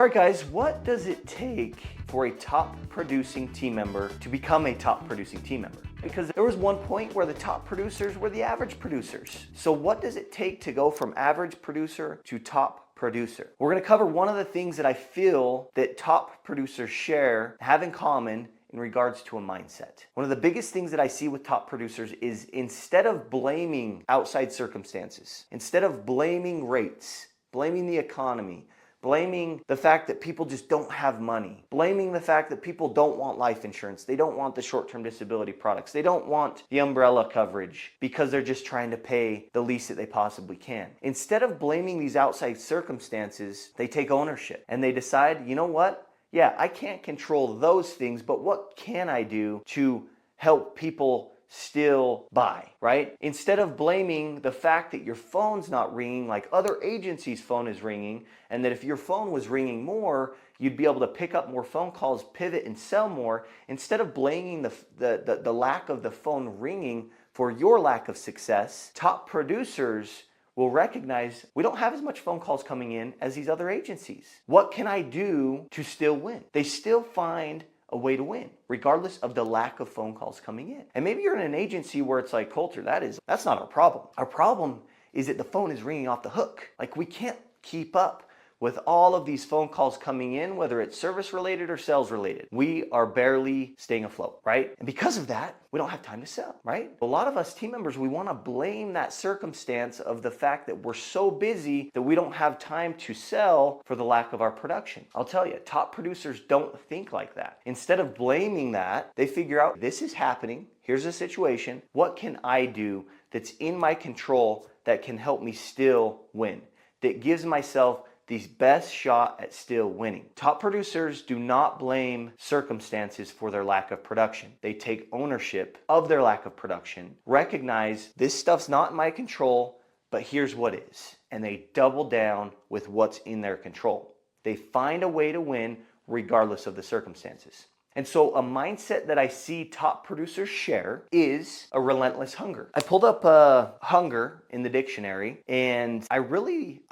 All right, guys, what does it take for a top producing team member to become a top producing team member? Because there was one point where the top producers were the average producers. So what does it take to go from average producer to top producer? We're gonna cover one of the things that I feel that top producers have in common in regards to a mindset. One of the biggest things that I see with top producers is instead of blaming outside circumstances, instead of blaming rates, blaming the economy, blaming the fact that people just don't have money, blaming the fact that people don't want life insurance, they don't want the short-term disability products, they don't want the umbrella coverage because they're just trying to pay the least that they possibly can. Instead of blaming these outside circumstances, they take ownership and they decide, you know what? Yeah, I can't control those things, but what can I do to help people still buy, right? Instead of blaming the fact that your phone's not ringing like other agencies' phone is ringing, and that if your phone was ringing more, you'd be able to pick up more phone calls, pivot, and sell more. Instead of blaming the lack of the phone ringing for your lack of success, top producers will recognize we don't have as much phone calls coming in as these other agencies. What can I do to still win? They still find a way to win, regardless of the lack of phone calls coming in. And maybe you're in an agency where it's like, Colter, that's not our problem. Our problem is that the phone is ringing off the hook. Like, we can't keep up with all of these phone calls coming in, whether it's service related or sales related. We are barely staying afloat, right? And because of that, we don't have time to sell, right? A lot of us team members, we wanna blame that circumstance of the fact that we're so busy that we don't have time to sell for the lack of our production. I'll tell you, top producers don't think like that. Instead of blaming that, they figure out, this is happening, here's the situation, what can I do that's in my control that can help me still win, that gives myself the best shot at still winning. Top producers do not blame circumstances for their lack of production. They take ownership of their lack of production, recognize this stuff's not in my control, but here's what is. And they double down with what's in their control. They find a way to win regardless of the circumstances. And so a mindset that I see top producers share is a relentless hunger. I pulled up hunger in the dictionary, and I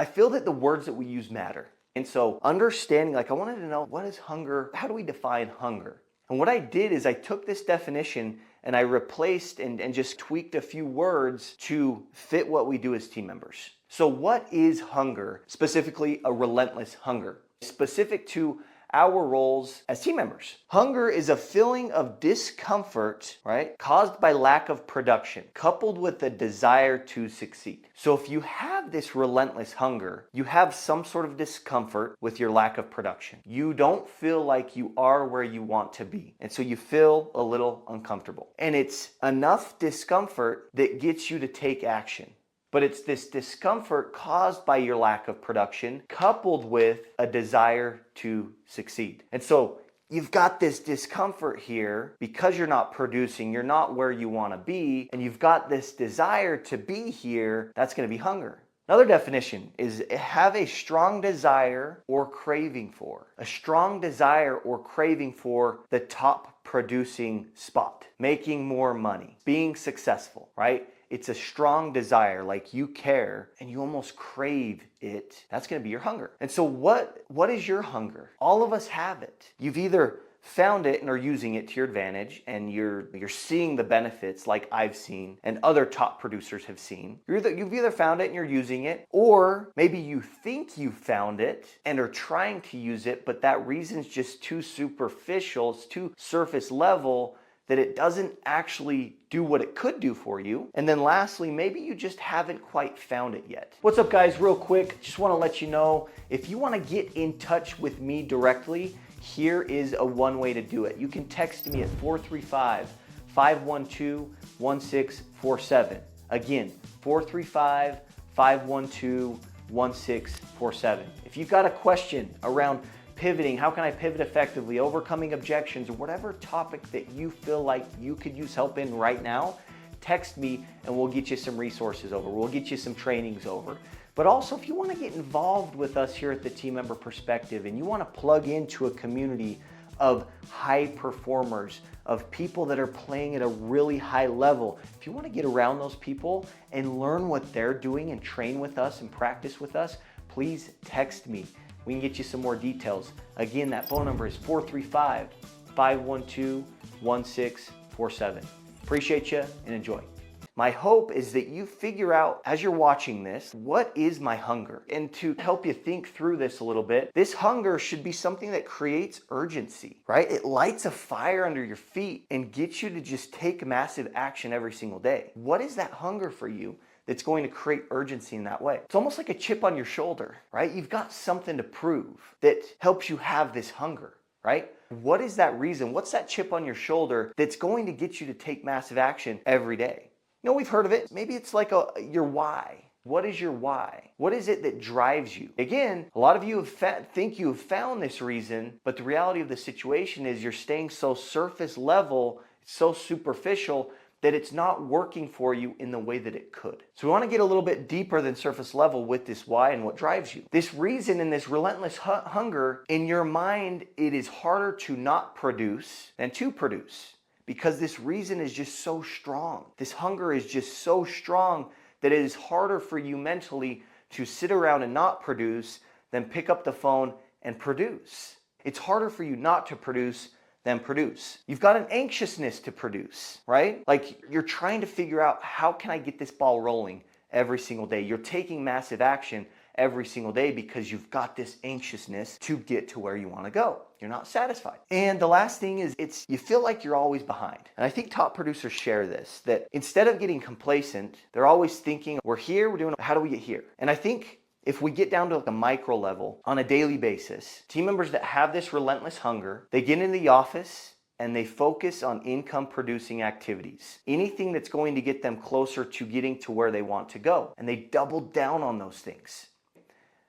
feel that the words that we use matter. And so understanding, I wanted to know, what is hunger? How do we define hunger? And what I did is I took this definition and I replaced and just tweaked a few words to fit what we do as team members. So what is hunger? Specifically, a relentless hunger. Specific to our roles as team members. Hunger is a feeling of discomfort, right, caused by lack of production, coupled with a desire to succeed. So if you have this relentless hunger, you have some sort of discomfort with your lack of production. You don't feel like you are where you want to be. And so you feel a little uncomfortable. And it's enough discomfort that gets you to take action. But it's this discomfort caused by your lack of production coupled with a desire to succeed. And so you've got this discomfort here because you're not producing, you're not where you want to be, and you've got this desire to be here. That's going to be hunger. Another definition is have a strong desire or craving for. A strong desire or craving for the top producing spot, making more money, being successful, right? It's a strong desire, like you care and you almost crave it. That's going to be your hunger. And so what is your hunger? All of us have it. You've either found it and are using it to your advantage, and you're seeing the benefits like I've seen and other top producers have seen. You've either found it and you're using it, or maybe you think you found it and are trying to use it, but that reason's just too superficial, it's too surface level, that it doesn't actually do what it could do for you. And then lastly, maybe you just haven't quite found it yet. What's up, guys? Real quick, just wanna let you know, if you wanna get in touch with me directly, here is one way to do it. You can text me at 435-512-1647. Again, 435-512-1647. If you've got a question around pivoting, how can I pivot effectively, overcoming objections, or whatever topic that you feel like you could use help in right now, text me and we'll get you some resources over. We'll get you some trainings over. But also, if you want to get involved with us here at the Team Member Perspective and you want to plug into a community of high performers, of people that are playing at a really high level, if you want to get around those people and learn what they're doing and train with us and practice with us, please text me. we can get you some more details. Again, that phone number is 435-512-1647. Appreciate you and enjoy. My hope is that you figure out, as you're watching this, what is my hunger? And to help you think through this a little bit, this hunger should be something that creates urgency, right? It lights a fire under your feet and gets you to just take massive action every single day. What is that hunger for you that's going to create urgency in that way? It's almost like a chip on your shoulder, right? You've got something to prove that helps you have this hunger, right? What is that reason? What's that chip on your shoulder that's going to get you to take massive action every day? You know, we've heard of it. Maybe it's like your why. What is your why? What is it that drives you? Again, a lot of you think you have found this reason, but the reality of the situation is you're staying so surface level, so superficial, that it's not working for you in the way that it could. So we want to get a little bit deeper than surface level with this why and what drives you. This reason and this relentless hunger, in your mind, it is harder to not produce than to produce. Because this reason is just so strong. This hunger is just so strong that it is harder for you mentally to sit around and not produce than pick up the phone and produce. It's harder for you not to produce than produce. You've got an anxiousness to produce, right? Like you're trying to figure out, how can I get this ball rolling every single day? You're taking massive action every single day because you've got this anxiousness to get to where you want to go. You're not satisfied. And the last thing is you feel like you're always behind. And I think top producers share this, that instead of getting complacent, they're always thinking, we're here, we're doing, how do we get here? And I think if we get down to like a micro level on a daily basis, team members that have this relentless hunger, they get in the office and they focus on income producing activities. Anything that's going to get them closer to getting to where they want to go. And they double down on those things.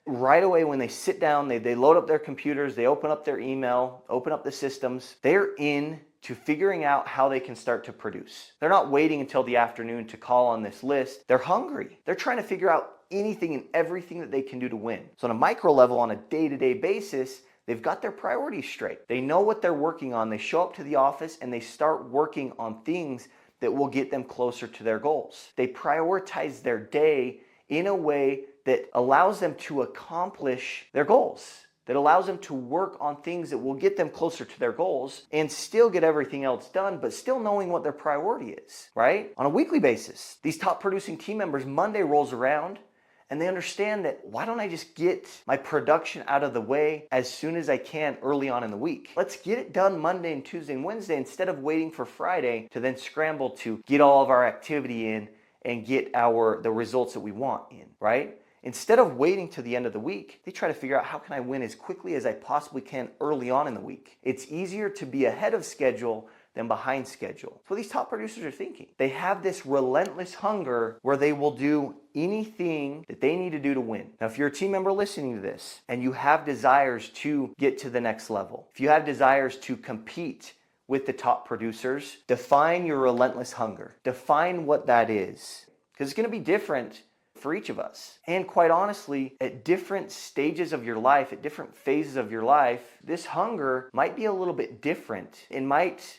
Right away when they sit down, they load up their computers, they open up their email, open up the systems, they're in to figuring out how they can start to produce. They're not waiting until the afternoon to call on this list. They're hungry. They're trying to figure out anything and everything that they can do to win. So on a micro level, on a day-to-day basis, they've got their priorities straight. They know what they're working on. They show up to the office and they start working on things that will get them closer to their goals. They prioritize their day in a way that allows them to accomplish their goals, that allows them to work on things that will get them closer to their goals and still get everything else done, but still knowing what their priority is, right? On a weekly basis, these top producing team members, Monday rolls around and they understand that, why don't I just get my production out of the way as soon as I can early on in the week? Let's get it done Monday and Tuesday and Wednesday instead of waiting for Friday to then scramble to get all of our activity in and get the results that we want in, right? Instead of waiting to the end of the week, they try to figure out, how can I win as quickly as I possibly can early on in the week? It's easier to be ahead of schedule than behind schedule. That's what these top producers are thinking. They have this relentless hunger where they will do anything that they need to do to win. Now, if you're a team member listening to this and you have desires to get to the next level, if you have desires to compete with the top producers, define your relentless hunger. Define what that is, because it's going to be different for each of us. And quite honestly, at different stages of your life, at different phases of your life, this hunger might be a little bit different.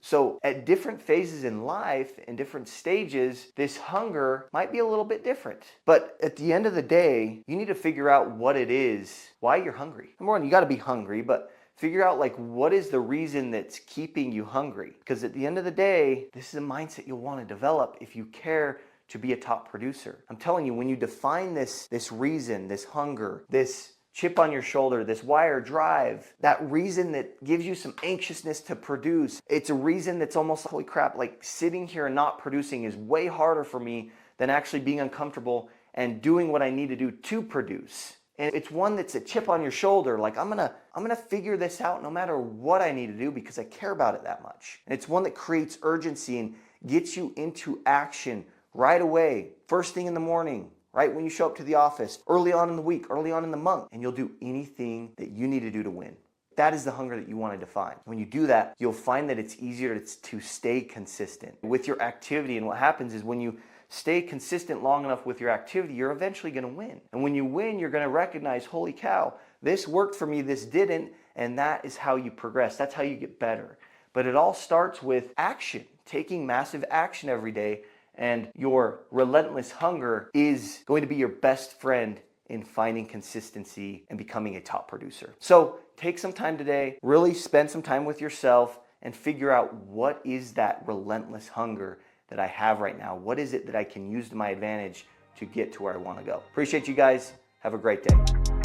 So at different phases in life and different stages, this hunger might be a little bit different. But at the end of the day, you need to figure out what it is, why you're hungry. Number one, you got to be hungry, but figure out what is the reason that's keeping you hungry. Because at the end of the day, this is a mindset you'll want to develop if you care to be a top producer. I'm telling you, when you define this reason, this hunger, this chip on your shoulder, this wire drive, that reason that gives you some anxiousness to produce, it's a reason that's almost, holy crap, like sitting here and not producing is way harder for me than actually being uncomfortable and doing what I need to do to produce. And it's one that's a chip on your shoulder, like I'm gonna figure this out no matter what I need to do because I care about it that much. And it's one that creates urgency and gets you into action right away, first thing in the morning, right when you show up to the office, early on in the week, early on in the month, and you'll do anything that you need to do to win. That is the hunger that you want to define. When you do that, you'll find that it's easier to stay consistent with your activity. And what happens is when you stay consistent long enough with your activity, you're eventually going to win. And when you win, you're going to recognize, holy cow, this worked for me, this didn't, and that is how you progress. That's how you get better. But it all starts with action, taking massive action every day. And your relentless hunger is going to be your best friend in finding consistency and becoming a top producer. So take some time today, really spend some time with yourself and figure out what is that relentless hunger that I have right now. What is it that I can use to my advantage to get to where I want to go? Appreciate you guys. Have a great day.